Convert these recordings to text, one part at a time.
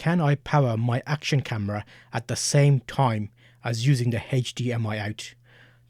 can I power my action camera at the same time as using the HDMI out?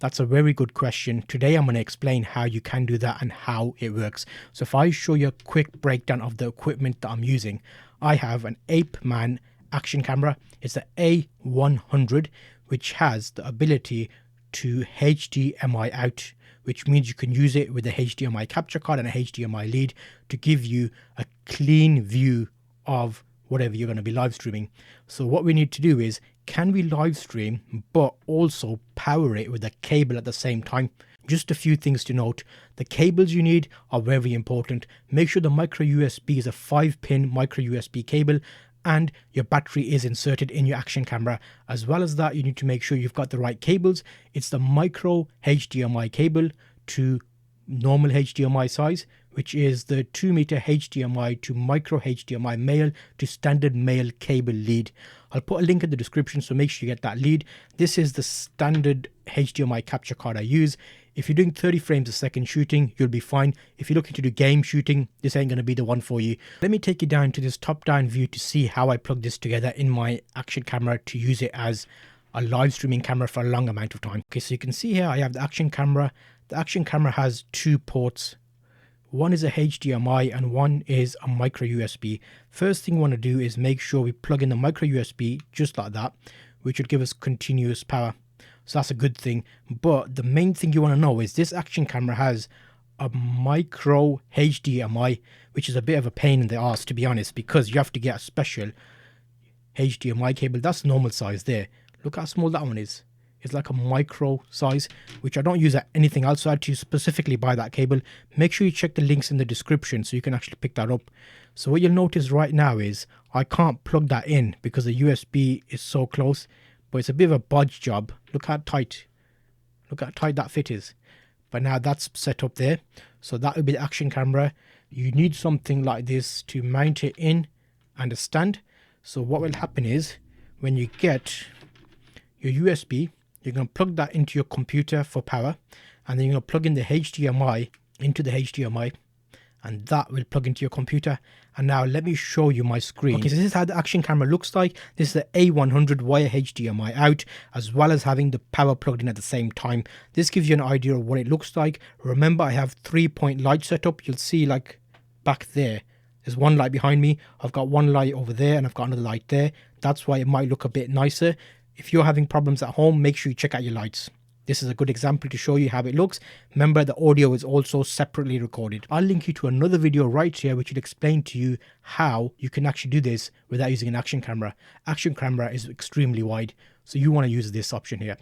That's a very good question. Today I'm going to explain how you can do that and how it works. So if I show you a quick breakdown of the equipment that I'm using, I have an Ape-Man action camera. It's the A100, which has the ability to HDMI out, which means you can use it with a HDMI capture card and a HDMI lead to give you a clean view of whatever you're going to be live streaming. So what we need to do is, can we live stream but also power it with a cable at the same time? Just a few things to note. The cables you need are very important. Make sure the micro USB is a 5-pin micro USB cable and your battery is inserted in your action camera. As well as that, you need to make sure you've got the right cables. It's the micro HDMI cable to normal HDMI size, which is the 2-meter HDMI to micro HDMI male to standard male cable lead. I'll put a link in the description, so make sure you get that lead. This is the standard HDMI capture card I use. If you're doing 30 frames a second shooting, you'll be fine. If you're looking to do game shooting, this ain't going to be the one for you. Let me take you down to this top-down view to see how I plug this together in my action camera to use it as a live streaming camera for a long amount of time. Okay, so you can see here I have the action camera. The action camera has 2 ports. One is a HDMI and one is a micro USB. First thing we want to do is make sure we plug in the micro USB just like that, which would give us continuous power. So that's a good thing. But the main thing you want to know is this action camera has a micro HDMI, which is a bit of a pain in the arse, to be honest, because you have to get a special HDMI cable. That's normal size there. Look how small that one is. It's like a micro size, which I don't use at anything else. So I had to specifically buy that cable. Make sure you check the links in the description so you can actually pick that up. So what you'll notice right now is I can't plug that in because the USB is so close, but it's a bit of a bodge job. Look how tight that fit is. But now that's set up there. So that will be the action camera. You need something like this to mount it in and a stand. So what will happen is when you get your USB, you're going to plug that into your computer for power, and then you're going to plug in the HDMI into the HDMI, and that will plug into your computer. And now let me show you my screen. Okay, so this is how the action camera looks like. This is the A100 wire HDMI out, as well as having the power plugged in at the same time. This gives you an idea of what it looks like. Remember, I have 3-point light set up. You'll see like back there, there's one light behind me. I've got one light over there and I've got another light there. That's why it might look a bit nicer. If you're having problems at home, make sure you check out your lights. This is a good example to show you how it looks. Remember, the audio is also separately recorded. I'll link you to another video right here which will explain to you how you can actually do this without using an action camera. Action camera is extremely wide, so you want to use this option here.